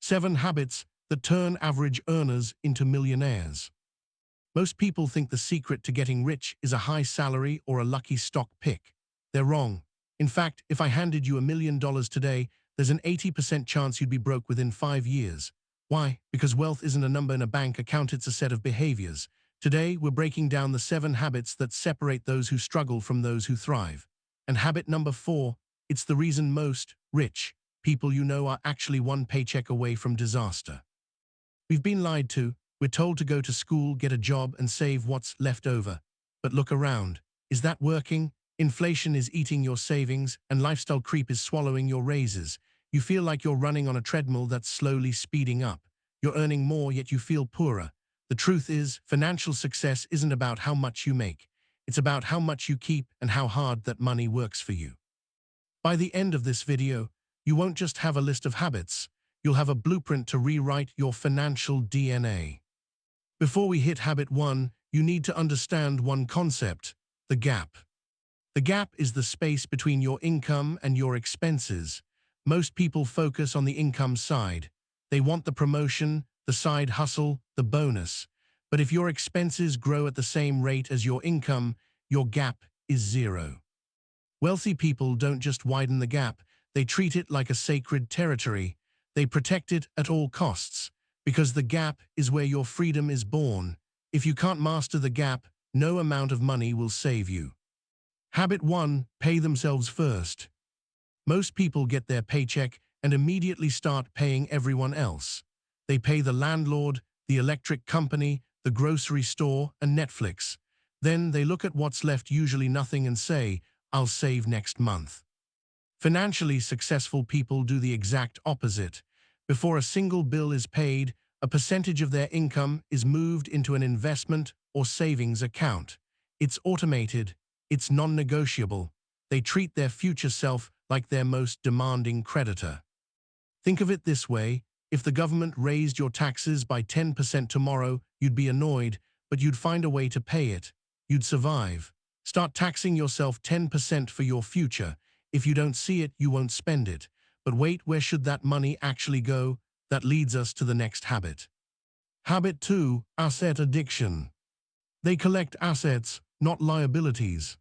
7 habits that turn average earners into millionaires. Most people think the secret to getting rich is a high salary or a lucky stock pick. They're wrong. In fact, if I handed you $1 million today, there's an 80% chance you'd be broke within 5 years. Why? Because wealth isn't a number in a bank account, it's a set of behaviors. Today, we're breaking down the 7 habits that separate those who struggle from those who thrive. And habit number 4, it's the reason most rich people you know are actually one paycheck away from disaster. We've been lied to. We're told to go to school, get a job, and save what's left over. But look around. Is that working? Inflation is eating your savings, and lifestyle creep is swallowing your raises. You feel like you're running on a treadmill that's slowly speeding up. You're earning more, yet you feel poorer. The truth is, financial success isn't about how much you make. It's about how much you keep and how hard that money works for you. By the end of this video, you won't just have a list of habits. You'll have a blueprint to rewrite your financial DNA. Before we hit habit 1, you need to understand one concept: the gap. The gap is the space between your income and your expenses. Most people focus on the income side. They want the promotion, the side hustle, the bonus. But if your expenses grow at the same rate as your income, your gap is 0. Wealthy people don't just widen the gap, they treat it like a sacred territory. They protect it at all costs, because the gap is where your freedom is born. If you can't master the gap, no amount of money will save you. Habit 1, pay themselves first. Most people get their paycheck and immediately start paying everyone else. They pay the landlord, the electric company, the grocery store, and Netflix. Then they look at what's left, usually nothing, and say, "I'll save next month." Financially successful people do the exact opposite. Before a single bill is paid, a percentage of their income is moved into an investment or savings account. It's automated. It's non-negotiable. They treat their future self like their most demanding creditor. Think of it this way: if the government raised your taxes by 10% tomorrow, you'd be annoyed, but you'd find a way to pay it. You'd survive. Start taxing yourself 10% for your future. If you don't see it, you won't spend it. But wait, where should that money actually go? That leads us to the next habit. Habit 2, asset addiction. They collect assets, not liabilities.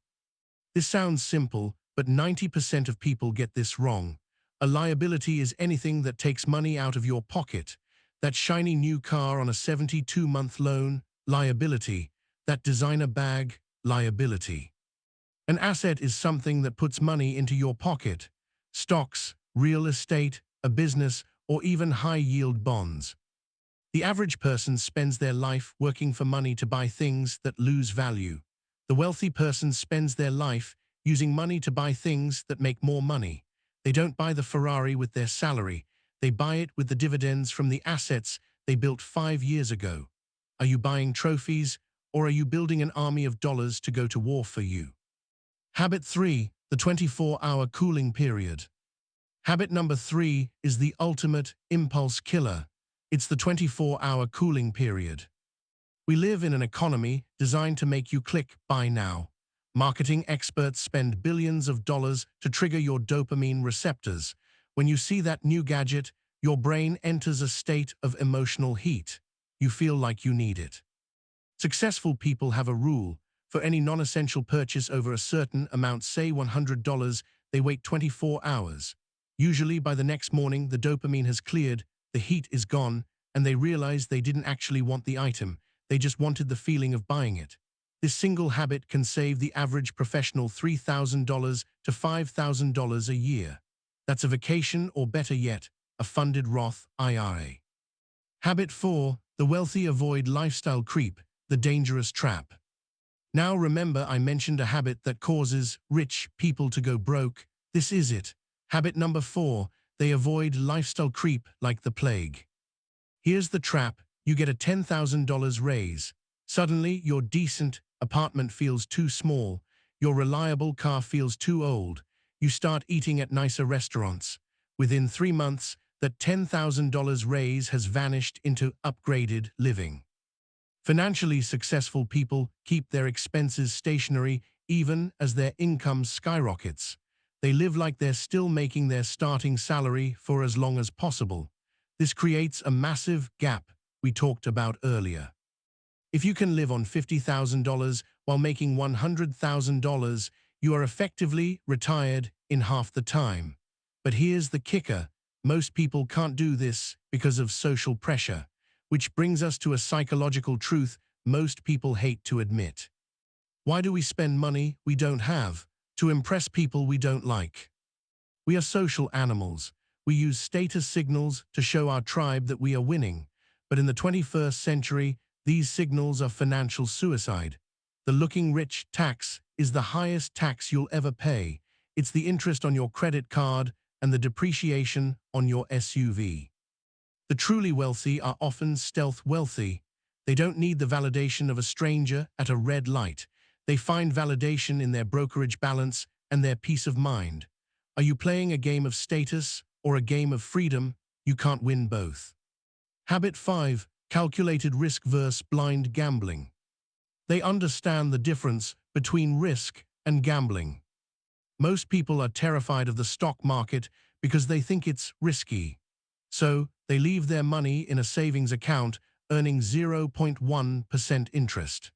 This sounds simple, but 90% of people get this wrong. A liability is anything that takes money out of your pocket. That shiny new car on a 72-month loan, liability. That designer bag, liability. An asset is something that puts money into your pocket. Stocks, real estate, a business, or even high-yield bonds. The average person spends their life working for money to buy things that lose value. The wealthy person spends their life using money to buy things that make more money. They don't buy the Ferrari with their salary. They buy it with the dividends from the assets they built 5 years ago. Are you buying trophies, or are you building an army of dollars to go to war for you? Habit 3, the 24-hour cooling period. Habit number 3 is the ultimate impulse killer. It's the 24-hour cooling period. We live in an economy designed to make you click buy now. Marketing experts spend billions of dollars to trigger your dopamine receptors. When you see that new gadget, your brain enters a state of emotional heat. You feel like you need it. Successful people have a rule. For any non-essential purchase over a certain amount, say $100, they wait 24 hours. Usually by the next morning, the dopamine has cleared, the heat is gone, and they realize they didn't actually want the item. They just wanted the feeling of buying it. This single habit can save the average professional $3,000 to $5,000 a year. That's a vacation, or better yet, a funded Roth IRA. Habit 4, the wealthy avoid lifestyle creep, the dangerous trap. Now remember, I mentioned a habit that causes rich people to go broke. This is it. Habit number 4, they avoid lifestyle creep like the plague. Here's the trap. You get a $10,000 raise. Suddenly, your decent apartment feels too small. Your reliable car feels too old. You start eating at nicer restaurants. Within 3 months, that $10,000 raise has vanished into upgraded living. Financially successful people keep their expenses stationary even as their income skyrockets. They live like they're still making their starting salary for as long as possible. This creates a massive gap we talked about earlier. If you can live on $50,000 while making $100,000, you are effectively retired in half the time. But here's the kicker. Most people can't do this because of social pressure, which brings us to a psychological truth most people hate to admit. Why do we spend money we don't have to impress people we don't like? We are social animals. We use status signals to show our tribe that we are winning. But in the 21st century, these signals are financial suicide. The looking rich tax is the highest tax you'll ever pay. It's the interest on your credit card and the depreciation on your SUV. The truly wealthy are often stealth wealthy. They don't need the validation of a stranger at a red light. They find validation in their brokerage balance and their peace of mind. Are you playing a game of status or a game of freedom? You can't win both. Habit 5. Calculated risk versus blind gambling. They understand the difference between risk and gambling. Most people are terrified of the stock market because they think it's risky. So, they leave their money in a savings account earning 0.1% interest.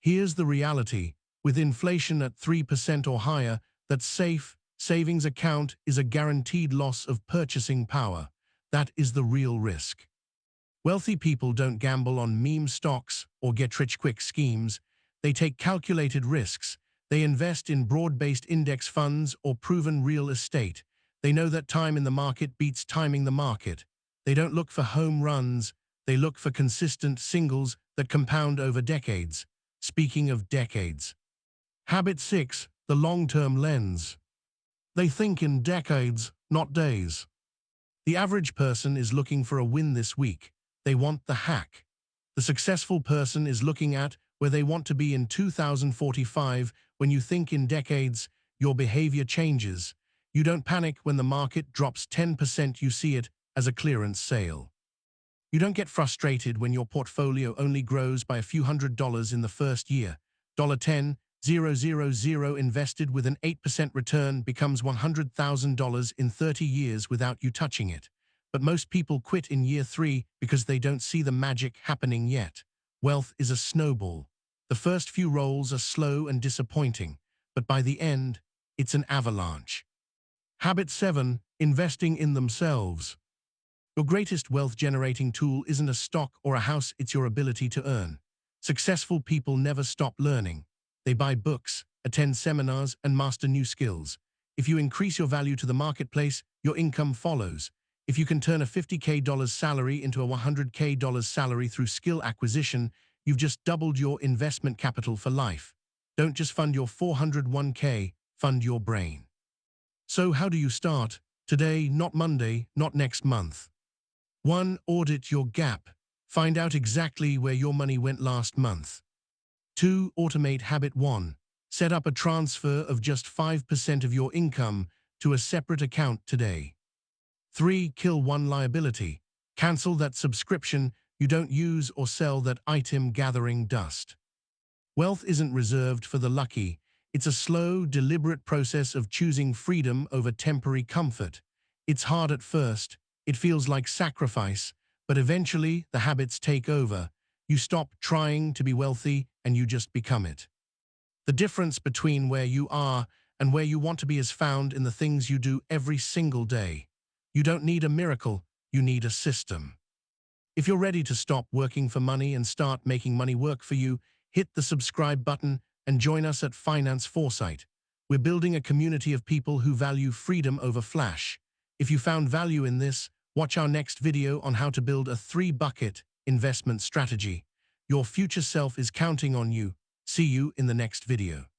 Here's the reality. With inflation at 3% or higher, that safe savings account is a guaranteed loss of purchasing power. That is the real risk. Wealthy people don't gamble on meme stocks or get-rich-quick schemes. They take calculated risks. They invest in broad-based index funds or proven real estate. They know that time in the market beats timing the market. They don't look for home runs. They look for consistent singles that compound over decades. Speaking of decades. Habit 6. The long-term lens. They think in decades, not days. The average person is looking for a win this week. They want the hack. The successful person is looking at where they want to be in 2045. When you think in decades, your behavior changes. You don't panic when the market drops 10%, you see it as a clearance sale. You don't get frustrated when your portfolio only grows by a few $100s in the first year. $10,000 invested with an 8% return becomes $100,000 in 30 years without you touching it. But most people quit in year 3 because they don't see the magic happening yet. Wealth is a snowball. The first few rolls are slow and disappointing, but by the end, it's an avalanche. Habit 7. Investing in themselves. Your greatest wealth-generating tool isn't a stock or a house, it's your ability to earn. Successful people never stop learning. They buy books, attend seminars, and master new skills. If you increase your value to the marketplace, your income follows. If you can turn a $50K salary into a $100K salary through skill acquisition, you've just doubled your investment capital for life. Don't just fund your 401k, fund your brain. So how do you start? Today, not Monday, not next month. 1. Audit your gap. Find out exactly where your money went last month. 2. Automate habit 1. Set up a transfer of just 5% of your income to a separate account today. 3. Kill one liability. Cancel that subscription you don't use or sell that item gathering dust. Wealth isn't reserved for the lucky. It's a slow, deliberate process of choosing freedom over temporary comfort. It's hard at first. It feels like sacrifice, but eventually the habits take over. You stop trying to be wealthy and you just become it. The difference between where you are and where you want to be is found in the things you do every single day. You don't need a miracle, you need a system. If you're ready to stop working for money and start making money work for you, hit the subscribe button and join us at Finance Foresight. We're building a community of people who value freedom over flash. If you found value in this, watch our next video on how to build a 3-bucket investment strategy. Your future self is counting on you. See you in the next video.